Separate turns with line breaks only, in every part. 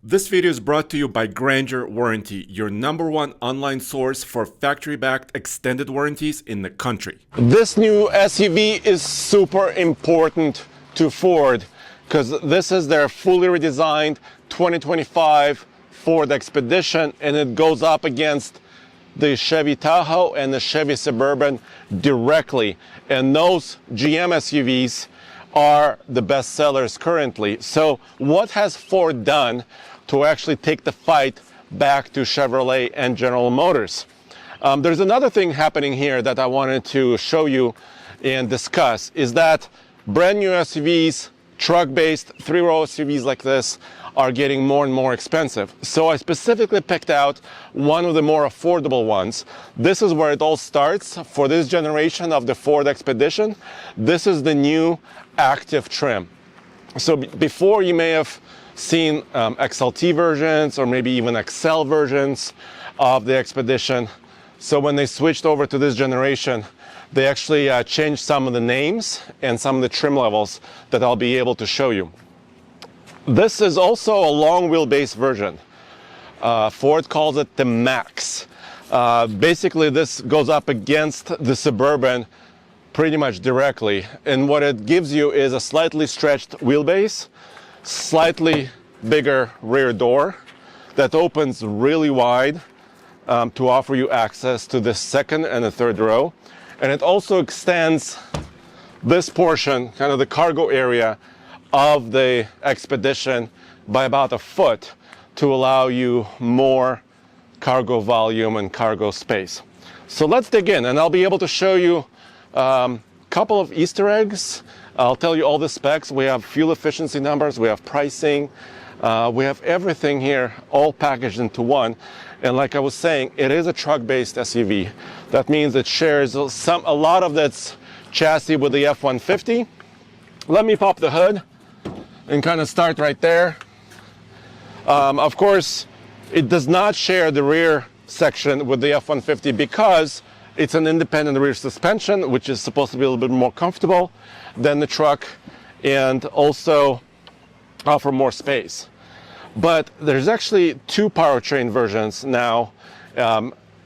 This video is brought to you by Grandeur Warranty, your #1 online source for factory-backed extended warranties in the country.
This new SUV is super important to Ford because this is their fully redesigned 2025 Ford Expedition, and it goes up against the Chevy Tahoe and the Chevy Suburban directly. And those GM SUVs are the best sellers currently. So what has Ford done to actually take the fight back to Chevrolet and General Motors? There's another thing happening here that I wanted to show you and discuss, is that brand new SUVs, truck-based 3-row SUVs like this, are getting more and more expensive. So I specifically picked out one of the more affordable ones. This is where it all starts for this generation of the Ford Expedition. This is the new Activ trim. So before, you may have seen XLT versions or maybe even XL versions of the Expedition. So when they switched over to this generation, they actually changed some of the names and some of the trim levels that I'll be able to show you. This is also a long wheelbase version. Ford calls it the Max. Basically, this goes up against the Suburban pretty much directly. And what it gives you is a slightly stretched wheelbase, slightly bigger rear door that opens really wide to offer you access to the second and the third row. And it also extends this portion, kind of the cargo area of the Expedition, by about a foot to allow you more cargo volume and cargo space. So let's dig in, and I'll be able to show you a couple of Easter eggs. I'll tell you all the specs. We have fuel efficiency numbers, we have pricing, we have everything here all packaged into one. And like I was saying, it is a truck-based SUV. That means it shares a lot of its chassis with the F-150. Let me pop the hood and kind of start right there. Of course, it does not share the rear section with the F-150 because it's an independent rear suspension, which is supposed to be a little bit more comfortable than the truck and also offer more space. But there's actually two powertrain versions now,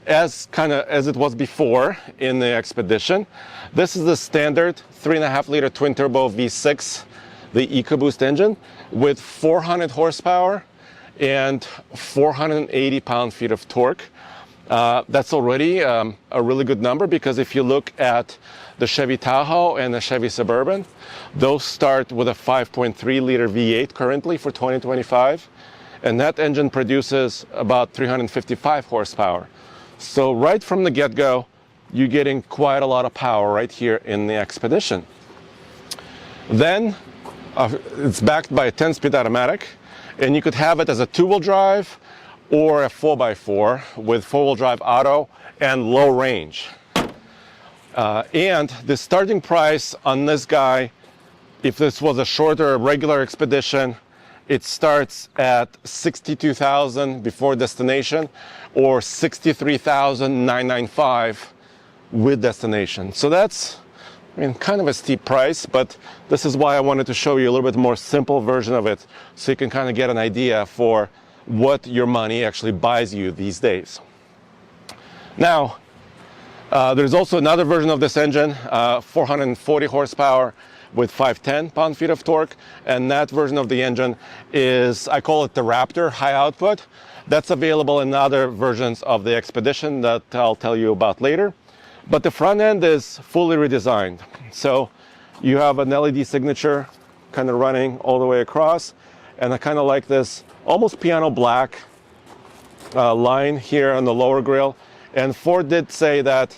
as it was before in the Expedition. This is the standard 3.5-liter twin-turbo V6, the EcoBoost engine, with 400 horsepower and 480 pound-feet of torque. That's already a really good number, because if you look at the Chevy Tahoe and the Chevy Suburban, those start with a 5.3-liter V8 currently for 2025, and that engine produces about 355 horsepower. So right from the get-go, you're getting quite a lot of power right here in the Expedition. Then it's backed by a 10-speed automatic, and you could have it as a 2-wheel drive or a 4x4 with 4-wheel drive auto and low range. And the starting price on this guy, if this was a shorter regular Expedition, it starts at $62,000 before destination, or $63,995 with destination. So that's, kind of a steep price, but this is why I wanted to show you a little bit more simple version of it, so you can kind of get an idea for what your money actually buys you these days. Now, there's also another version of this engine, 440 horsepower with 510 pound-feet of torque, and that version of the engine is, I call it the Raptor high output. That's available in other versions of the Expedition that I'll tell you about later. But the front end is fully redesigned. So you have an LED signature kind of running all the way across, and I kind of like this almost piano black line here on the lower grille. And Ford did say that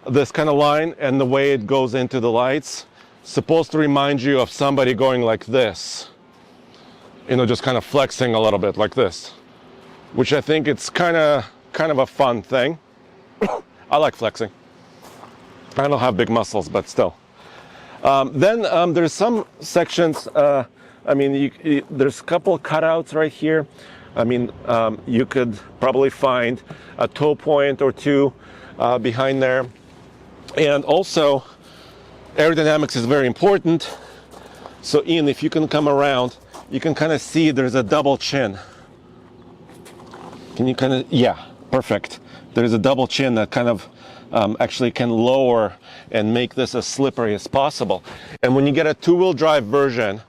this kind of line and the way it goes into the lights supposed to remind you of somebody going like this, just kind of flexing a little bit like this, which I think it's kind of a fun thing. I like flexing. I don't have big muscles, but still. Then there's some sections, there's a couple cutouts right here. You could probably find a tow point or two behind there. And also, aerodynamics is very important. So Ian, if you can come around, you can kind of see there's a double chin Can you kind of, yeah, perfect. There's a double chin that kind of actually can lower and make this as slippery as possible. And when you get a two-wheel drive version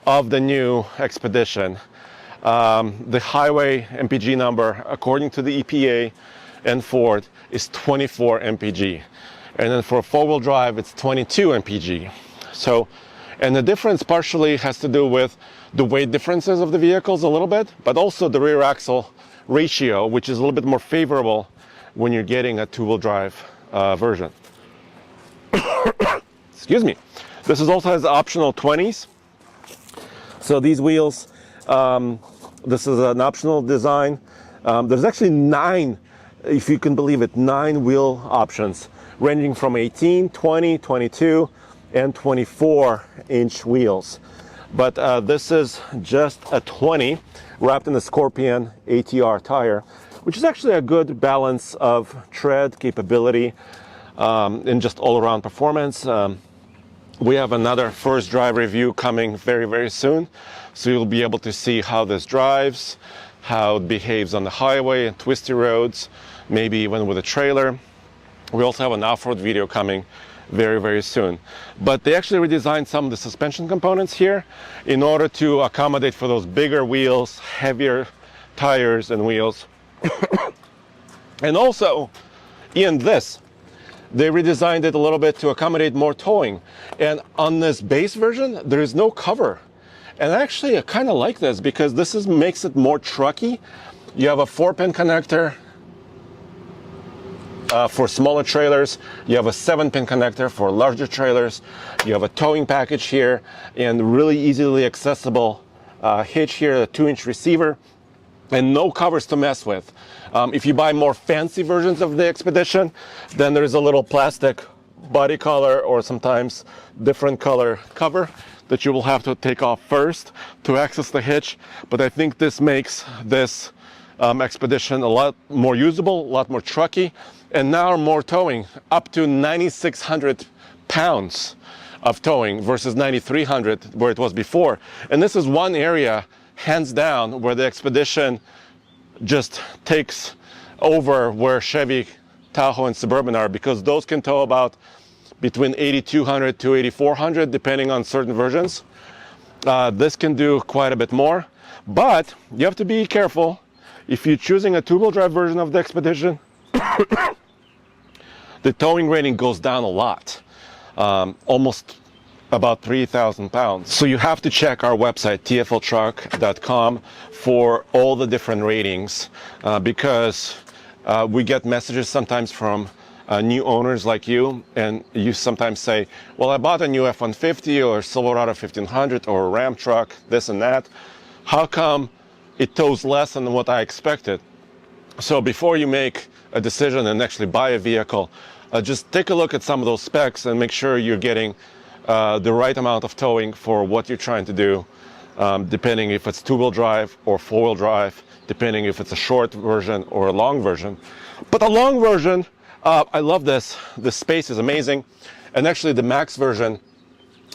of the new Expedition, the highway MPG number, according to the EPA and Ford, is 24 MPG. And then for four-wheel drive, it's 22 MPG. So, and the difference partially has to do with the weight differences of the vehicles a little bit, but also the rear axle ratio, which is a little bit more favorable when you're getting a two-wheel drive version. Excuse me. This is also has optional 20s. So these wheels, this is an optional design. There's actually 9, if you can believe it, 9 wheel options, ranging from 18, 20, 22, and 24-inch wheels. But this is just a 20 wrapped in a Scorpion ATR tire, which is actually a good balance of tread capability and just all-around performance. We have another first drive review coming very, very soon. So you'll be able to see how this drives, how it behaves on the highway and twisty roads, maybe even with a trailer. We also have an off-road video coming very, very soon. But they actually redesigned some of the suspension components here in order to accommodate for those bigger wheels, heavier tires and wheels. And also, in this, they redesigned it a little bit to accommodate more towing. And on this base version, there is no cover. And actually, I kind of like this because this makes it more trucky. You have a 4-pin connector for smaller trailers. You have a 7-pin connector for larger trailers. You have a towing package here and really easily accessible hitch here, a 2-inch receiver, and no covers to mess with. If you buy more fancy versions of the Expedition, then there's a little plastic body color or sometimes different color cover that you will have to take off first to access the hitch. But I think this makes this Expedition a lot more usable, a lot more trucky, and now more towing, up to 9,600 pounds of towing versus 9,300 where it was before. And this is one area, hands down, where the Expedition just takes over where Chevy Tahoe and Suburban are, because those can tow about between 8,200 to 8,400 depending on certain versions. This can do quite a bit more, but you have to be careful. If you're choosing a two-wheel drive version of the Expedition, the towing rating goes down a lot, almost about 3,000 pounds. So you have to check our website, tfltruck.com, for all the different ratings, because we get messages sometimes from new owners like you, and you sometimes say, well, I bought a new F-150 or Silverado 1500 or a Ram truck, this and that. How come it tows less than what I expected? So before you make a decision and actually buy a vehicle, just take a look at some of those specs and make sure you're getting the right amount of towing for what you're trying to do, depending if it's two-wheel drive or four-wheel drive, depending if it's a short version or a long version. But the long version, I love this. The space is amazing. And actually the max version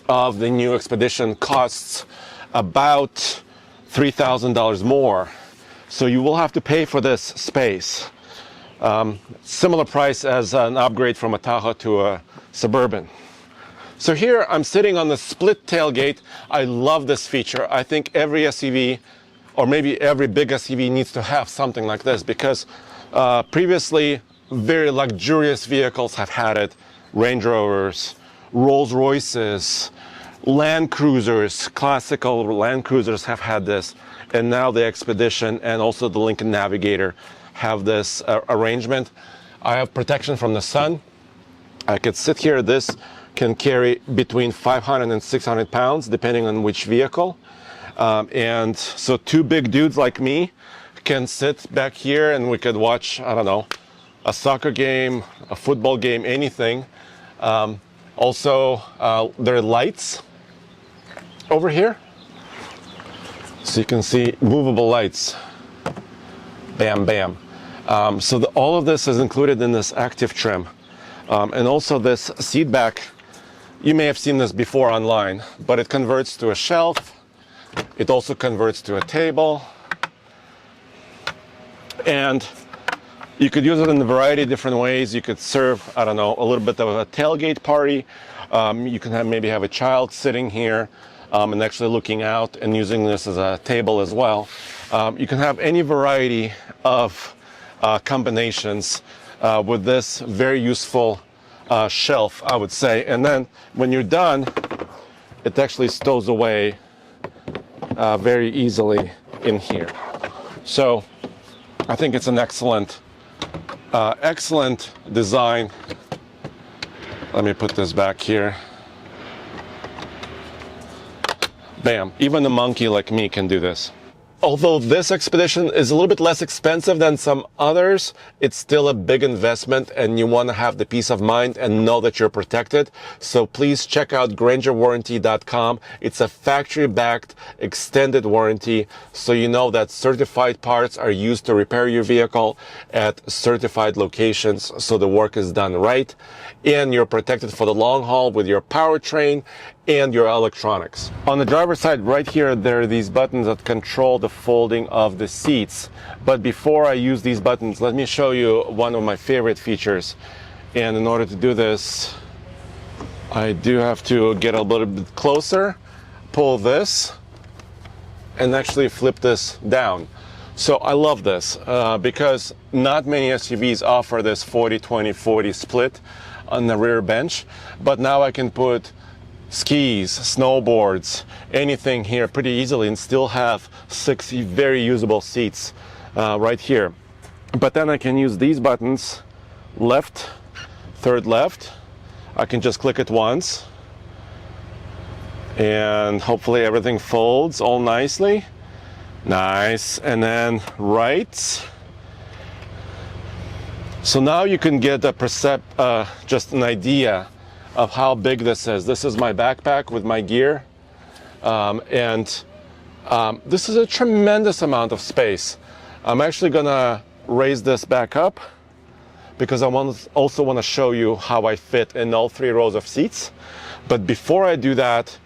of the new Expedition costs about $3,000 more. So you will have to pay for this space. Similar price as an upgrade from a Tahoe to a Suburban. So here I'm sitting on the split tailgate. I love this feature. I think every SUV, or maybe every big SUV, needs to have something like this, because previously very luxurious vehicles have had it. Range Rovers, Rolls Royces, Land Cruisers, classical Land Cruisers have had this. And now the Expedition and also the Lincoln Navigator have this arrangement. I have protection from the sun. I could sit here. This can carry between 500 and 600 pounds, depending on which vehicle. And so two big dudes like me can sit back here and we could watch, I don't know, a soccer game, a football game, anything. Also, there are lights over here. So you can see movable lights. Bam, bam. So all of this is included in this Activ trim. And also this seat back, you may have seen this before online, but it converts to a shelf. It also converts to a table. And you could use it in a variety of different ways. You could serve, I don't know, a little bit of a tailgate party. You can maybe have a child sitting here and actually looking out and using this as a table as well. You can have any variety of combinations with this very useful shelf, I would say. And then when you're done, it actually stows away very easily in here. So I think it's an excellent design. Let me put this back here. Bam, even a monkey like me can do this. Although this Expedition is a little bit less expensive than some others, it's still a big investment and you want to have the peace of mind and know that you're protected. So please check out GrangerWarranty.com. It's a factory-backed extended warranty, so you know that certified parts are used to repair your vehicle at certified locations, so the work is done right. And you're protected for the long haul with your powertrain and your electronics. On the driver's side right here, there are these buttons that control the folding of the seats. But before I use these buttons, let me show you one of my favorite features. And in order to do this, I do have to get a little bit closer, pull this, and actually flip this down. So I love this because not many SUVs offer this 40-20-40 split on the rear bench, but now I can put skis, snowboards, anything here pretty easily and still have 6 very usable seats right here. But then I can use these buttons, left, third left. I can just click it once and hopefully everything folds all nicely. Nice. And then right. So now you can get a just an idea of how big this is. This is my backpack with my gear. This is a tremendous amount of space. I'm actually gonna raise this back up because I also want to show you how I fit in all 3 rows of seats. But before I do that,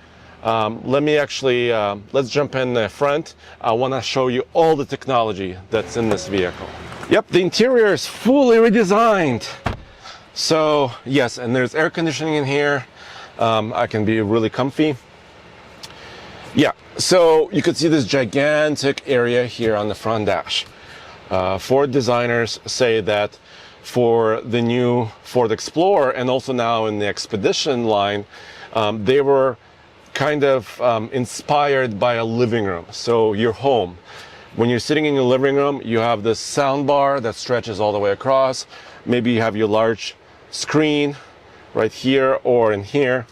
let's jump in the front. I want to show you all the technology that's in this vehicle. Yep, the interior is fully redesigned. So yes, and there's air conditioning in here. I can be really comfy. Yeah, so you can see this gigantic area here on the front dash. Ford designers say that for the new Ford Explorer and also now in the Expedition line, they were kind of inspired by a living room. So your home. When you're sitting in your living room, you have this sound bar that stretches all the way across. Maybe you have your large screen right here or in here,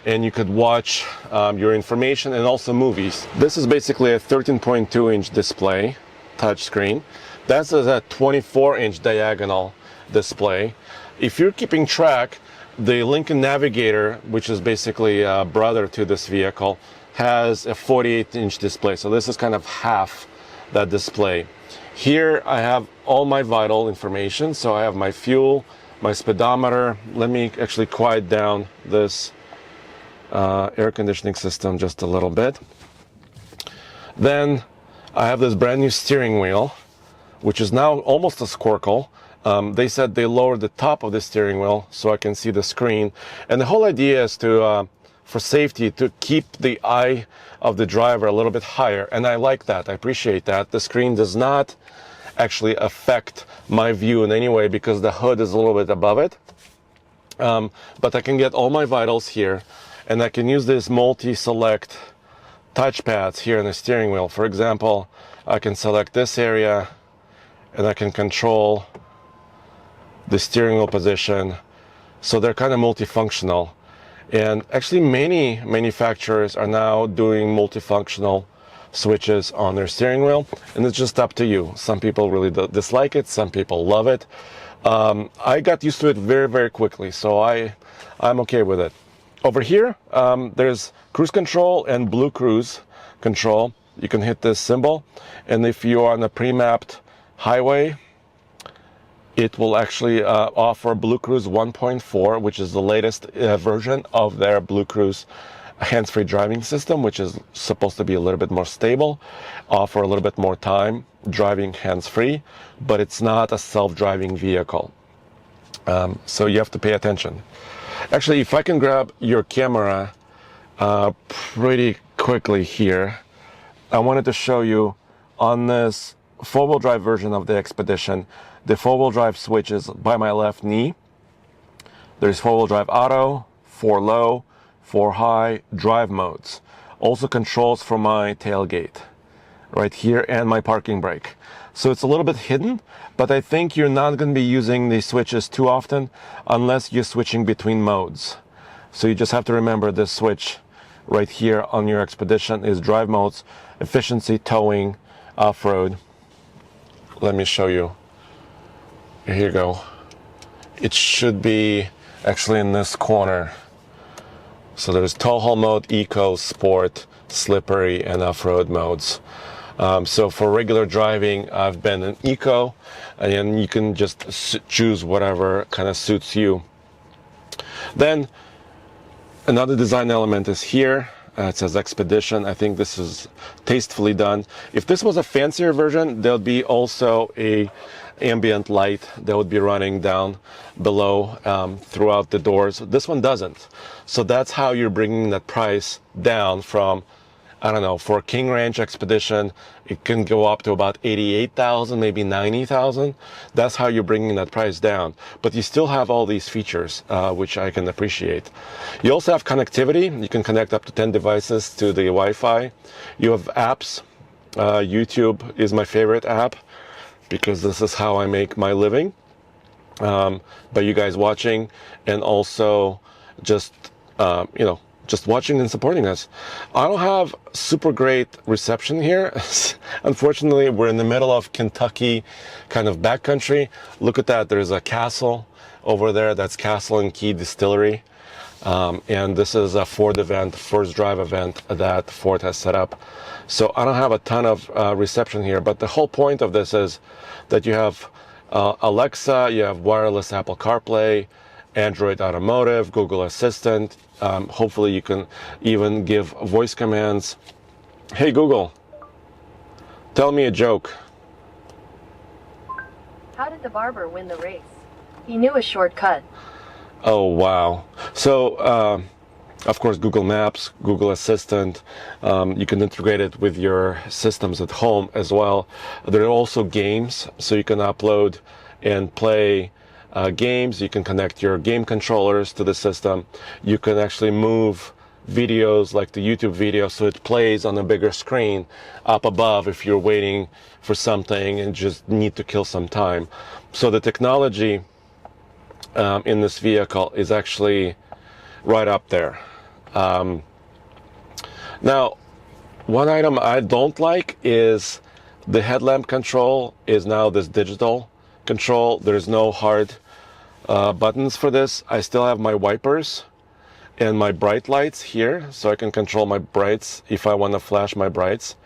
and you could watch your information and also movies. This is basically a 13.2-inch display, touchscreen. That's a 24-inch diagonal display. If you're keeping track, the Lincoln Navigator, which is basically a brother to this vehicle, has a 48-inch display. So this is kind of half that display. Here I have all my vital information. So I have my fuel, my speedometer. Let me actually quiet down this air conditioning system just a little bit. Then I have this brand new steering wheel, which is now almost a squircle. They said they lowered the top of the steering wheel so I can see the screen. And the whole idea is to, for safety, to keep the eye of the driver a little bit higher. And I like that. I appreciate that. The screen does not actually affect my view in any way because the hood is a little bit above it. But I can get all my vitals here, and I can use this multi-select touchpads here in the steering wheel. For example, I can select this area and I can control the steering wheel position. So they're kind of multifunctional. And actually many manufacturers are now doing multifunctional switches on their steering wheel, and it's just up to you. Some people really dislike it, some people love it. I got used to it very, very quickly, so I'm okay with it. Over here, there's cruise control and Blue Cruise control. You can hit this symbol, and if you are on a pre-mapped highway, it will actually offer Blue Cruise 1.4, which is the latest version of their Blue Cruise hands-free driving system, which is supposed to be a little bit more stable, offer a little bit more time driving hands-free, but it's not a self-driving vehicle. So you have to pay attention. Actually, if I can grab your camera pretty quickly here, I wanted to show you on this four-wheel drive version of the Expedition, the four-wheel drive switch is by my left knee. There's four-wheel drive auto, 4 low, 4 high, drive modes. Also controls for my tailgate right here and my parking brake. So it's a little bit hidden, but I think you're not going to be using these switches too often unless you're switching between modes. So you just have to remember this switch right here on your Expedition is drive modes, efficiency, towing, off-road. Let me show you. Here you go. It should be actually in this corner. So there's tow haul mode, eco, sport, slippery, and off-road modes. So for regular driving, I've been in eco, and you can just choose whatever kind of suits you. Then another design element is here. It says Expedition. I think this is tastefully done. If this was a fancier version, there would be also a ambient light that would be running down below throughout the doors. This one doesn't. So that's how you're bringing that price down from, I don't know, for a King Ranch Expedition, it can go up to about 88,000, maybe 90,000. That's how you're bringing that price down. But you still have all these features, which I can appreciate. You also have connectivity. You can connect up to 10 devices to the Wi-Fi. You have apps. YouTube is my favorite app because this is how I make my living. By you guys watching and also just, just watching and supporting us. I don't have super great reception here. Unfortunately, we're in the middle of Kentucky, kind of backcountry. Look at that. There's a castle over there. That's Castle and Key Distillery. And this is a Ford event, first drive event that Ford has set up. So I don't have a ton of reception here, but the whole point of this is that you have Alexa, you have wireless Apple CarPlay, Android Automotive, Google Assistant. Hopefully you can even give voice commands. Hey Google, tell me a joke.
How did the barber win the race? He knew a shortcut.
Oh, wow. So, of course, Google Maps, Google Assistant, you can integrate it with your systems at home as well. There are also games, so you can upload and play games. You can connect your game controllers to the system. You can actually move videos like the YouTube video so it plays on a bigger screen up above if you're waiting for something and just need to kill some time. So the technology in this vehicle is actually right up there. Now, one item I don't like is the headlamp control is now this digital control. There's no hard buttons for this. I still have my wipers and my bright lights here, so I can control my brights if I want to flash my brights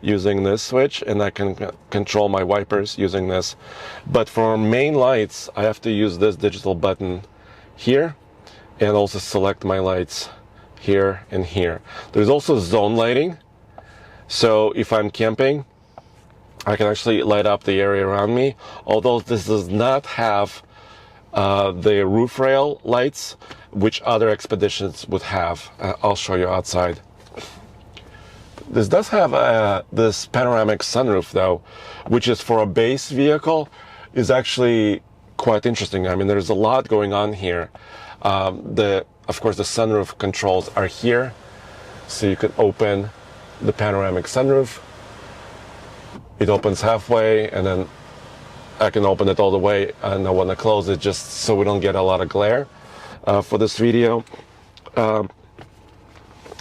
using this switch, and I can control my wipers using this. But for main lights, I have to use this digital button here and also select my lights here and here. There's also zone lighting. So if I'm camping, I can actually light up the area around me. Although this does not have the roof rail lights, which other Expeditions would have. I'll show you outside. This does have this panoramic sunroof though, which is for a base vehicle, is actually quite interesting. I mean, there's a lot going on here. Of course, the sunroof controls are here. So you can open the panoramic sunroof. It opens halfway, and then I can open it all the way, and I want to close it just so we don't get a lot of glare for this video.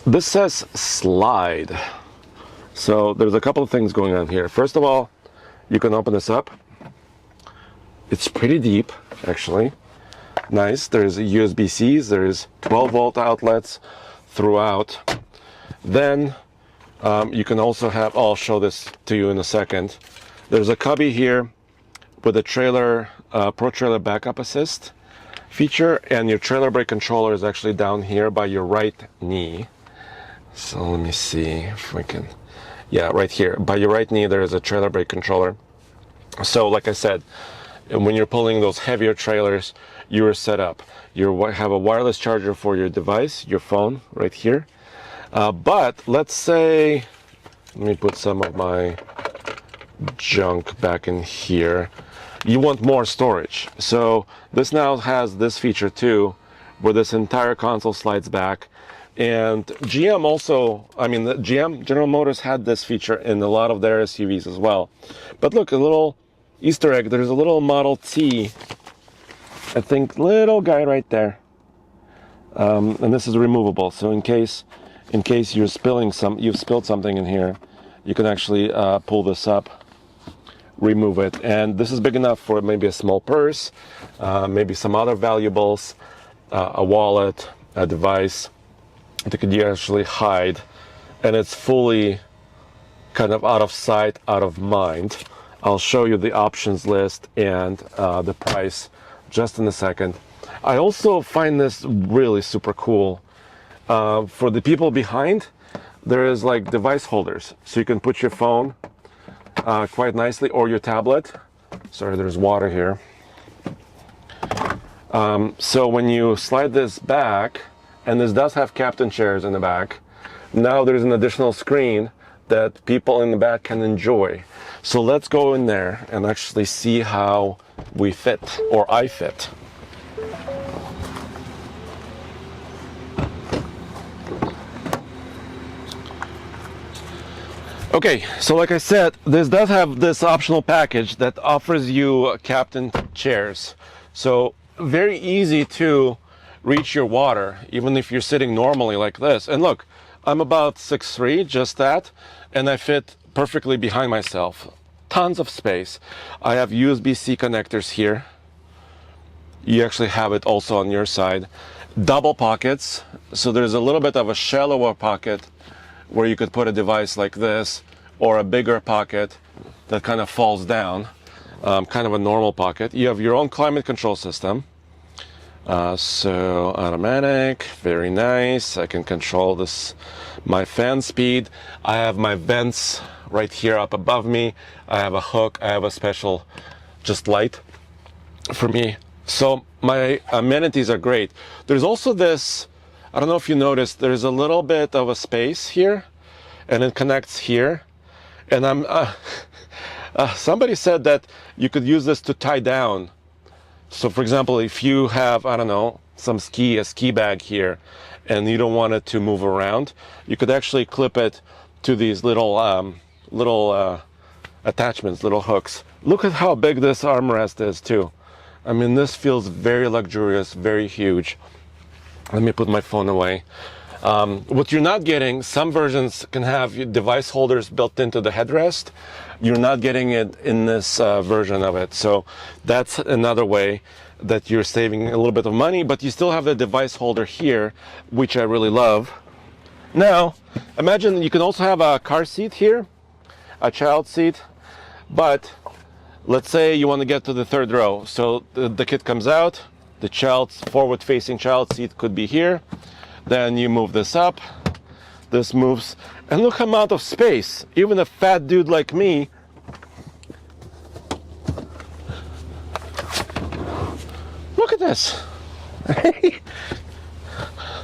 This says slide. So there's a couple of things going on here. First of all, you can open this up. It's pretty deep, actually. Nice. There's USB-Cs. There's 12-volt outlets throughout. Then you can also have, I'll show this to you in a second. There's a cubby here with a trailer, Pro Trailer Backup Assist feature, and your trailer brake controller is actually down here by your right knee. So let me see if we can, yeah, right here. By your right knee, there is a trailer brake controller. So like I said, when you're pulling those heavier trailers, you are set up. You have a wireless charger for your device, your phone, right here. But let's say, let me put some of my junk back in here. You want more storage. So this now has this feature too, where this entire console slides back. And GM also, the GM, General Motors, had this feature in a lot of their SUVs as well. But look, a little Easter egg, there's a little Model T, I think, little guy right there. And this is removable, so in case you've spilled something in here, you can actually pull this up, remove it. And this is big enough for maybe a small purse, maybe some other valuables, a wallet, a device that could actually hide, and it's fully kind of out of sight, out of mind. I'll show you the options list and the price just in a second. I also find this really super cool. For the people behind, there is like device holders, so you can put your phone quite nicely, or your tablet. Sorry, there's water here. So when you slide this back, and this does have captain chairs in the back, now there's an additional screen that people in the back can enjoy. So let's go in there and actually see how we fit, or I fit. Okay, so like I said, this does have this optional package that offers you captain chairs. So very easy to reach your water, even if you're sitting normally like this. And look, I'm about 6'3", just that, and I fit perfectly behind myself. Tons of space. I have USB-C connectors here. You actually have it also on your side. Double pockets, so there's a little bit of a shallower pocket where you could put a device like this, or a bigger pocket that kind of falls down, kind of a normal pocket. You have your own climate control system. So automatic, very nice. I can control my fan speed. I have my vents right here up above me. I have a hook. I have a special just light for me. So my amenities are great. There's also this, I don't know if you noticed, there's a little bit of a space here, and it connects here. And somebody said that you could use this to tie down. So for example, if you have, I don't know, a ski bag here, and you don't want it to move around, you could actually clip it to these little attachments, little hooks. Look at how big this armrest is too. I mean, this feels very luxurious, very huge. Let me put my phone away. What you're not getting, some versions can have device holders built into the headrest. You're not getting it in this version of it. So that's another way that you're saving a little bit of money, but you still have the device holder here, which I really love. Now, imagine you can also have a car seat here, a child seat, but let's say you want to get to the third row. So the kid comes out, the forward-facing child seat could be here. Then you move this up, this moves, and look amount of space. Even a fat dude like me, look at this.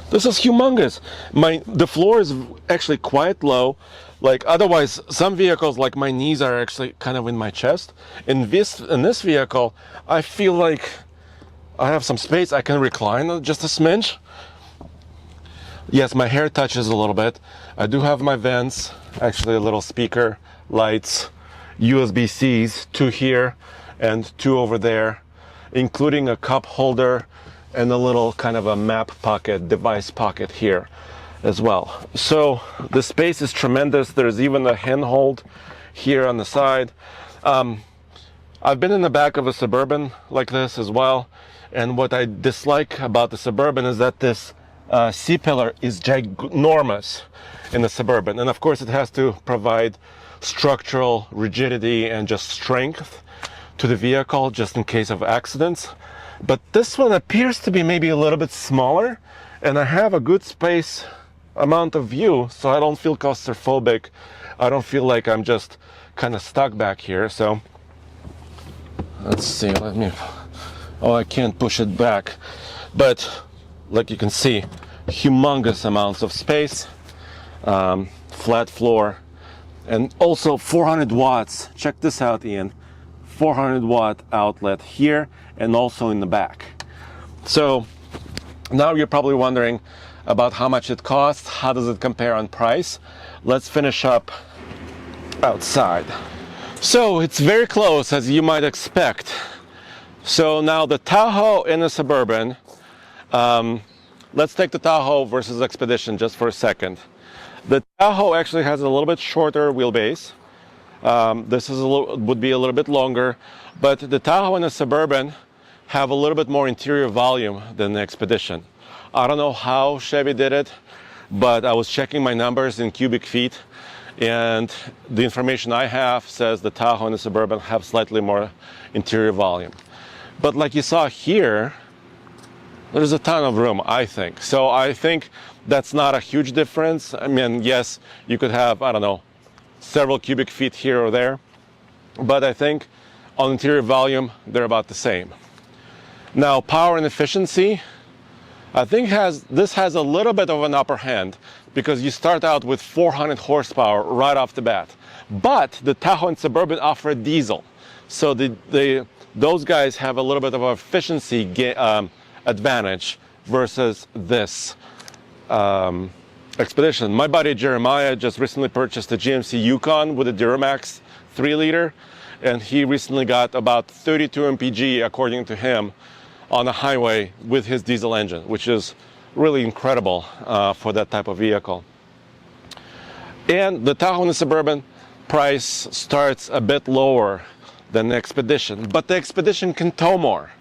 This is humongous. The floor is actually quite low. Like otherwise, some vehicles, like my knees are actually kind of in my chest. In this vehicle, I feel like I have some space. I can recline just a smidge. Yes, my hair touches a little bit. I do have my vents, actually a little speaker, lights, USB-Cs, 2 here and 2 over there, including a cup holder and a little kind of a map pocket, device pocket here as well. So the space is tremendous. There's even a handhold here on the side. I've been in the back of a Suburban like this as well, and what I dislike about the Suburban is that this C-pillar is ginormous in the Suburban, and of course it has to provide structural rigidity and just strength to the vehicle just in case of accidents. But this one appears to be maybe a little bit smaller, and I have a good space amount of view, so I don't feel claustrophobic. I don't feel like I'm just kind of stuck back here. So let's see, oh, I can't push it back, but like you can see, humongous amounts of space, flat floor, and also 400 watts. Check this out, Ian. 400 watt outlet here and also in the back. So now you're probably wondering about how much it costs. How does it compare on price? Let's finish up outside. So it's very close, as you might expect. So now the Tahoe and the Suburban, let's take the Tahoe versus Expedition just for a second. The Tahoe actually has a little bit shorter wheelbase. This is would be a little bit longer, but the Tahoe and the Suburban have a little bit more interior volume than the Expedition. I don't know how Chevy did it, but I was checking my numbers in cubic feet, and the information I have says the Tahoe and the Suburban have slightly more interior volume. But like you saw here, there's a ton of room, I think. So I think that's not a huge difference. I mean, yes, you could have, I don't know, several cubic feet here or there, but I think on interior volume, they're about the same. Now, power and efficiency, I think this has a little bit of an upper hand because you start out with 400 horsepower right off the bat. But the Tahoe and Suburban offer a diesel. So those guys have a little bit of an efficiency advantage versus this Expedition. My buddy Jeremiah just recently purchased a GMC Yukon with a Duramax 3-liter, and he recently got about 32 mpg, according to him, on a highway with his diesel engine, which is really incredible for that type of vehicle. And the Tahoe and the Suburban price starts a bit lower than the Expedition, but the Expedition can tow more.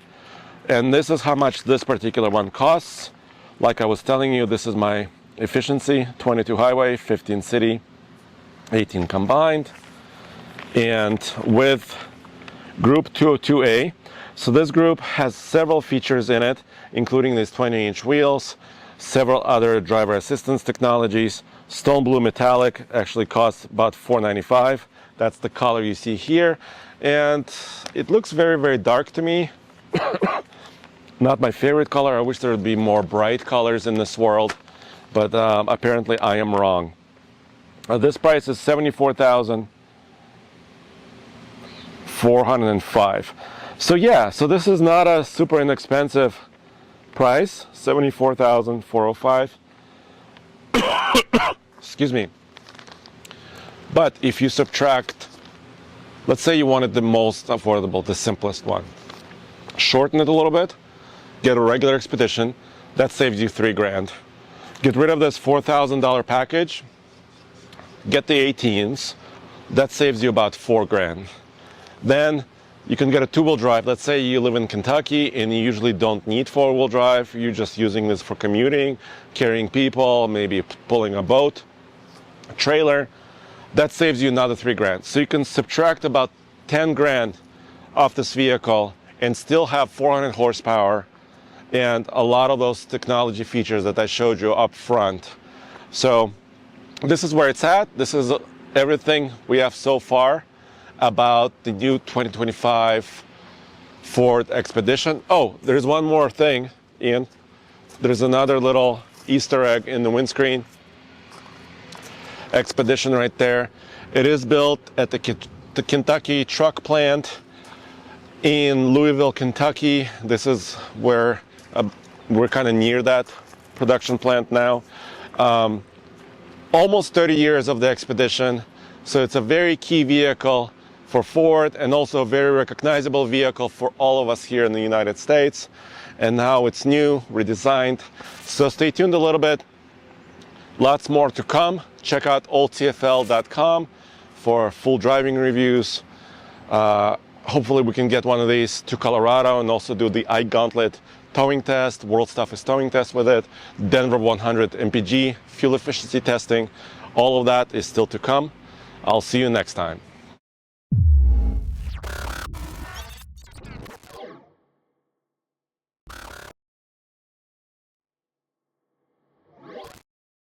And this is how much this particular one costs. Like I was telling you, this is my efficiency: 22 highway, 15 city, 18 combined, and with group 202A. So this group has several features in it, including these 20-inch wheels, several other driver assistance technologies. Stone blue metallic actually costs about $495. That's the color you see here, and it looks very, very dark to me. Not my favorite color. I wish there would be more bright colors in this world, but apparently I am wrong. This price is $74,405. So yeah, so this is not a super inexpensive price, $74,405. Excuse me. But if you subtract, let's say you wanted the most affordable, the simplest one, shorten it a little bit, get a regular Expedition, that saves you $3,000. Get rid of this $4,000 package, get the 18s, that saves you about $4,000. Then you can get a two-wheel drive. Let's say you live in Kentucky and you usually don't need four-wheel drive. You're just using this for commuting, carrying people, maybe pulling a boat, a trailer. That saves you another $3,000. So you can subtract about $10,000 off this vehicle and still have 400 horsepower and a lot of those technology features that I showed you up front. So this is where it's at. This is everything we have so far about the new 2025 Ford Expedition. Oh, there's one more thing, Ian. There's another little Easter egg in the windscreen. Expedition right there. It is built at the Kentucky truck plant in Louisville, Kentucky. This is where we're kind of near that production plant now. Almost 30 years of the Expedition. So it's a very key vehicle for Ford and also a very recognizable vehicle for all of us here in the United States. And now it's new, redesigned. So stay tuned a little bit. Lots more to come. Check out oldtfl.com for full driving reviews. Hopefully we can get one of these to Colorado and also do the iGauntlet towing test, World Toughest towing test with it, Denver 100 mpg fuel efficiency testing. All of that is still to come. I'll see you next time.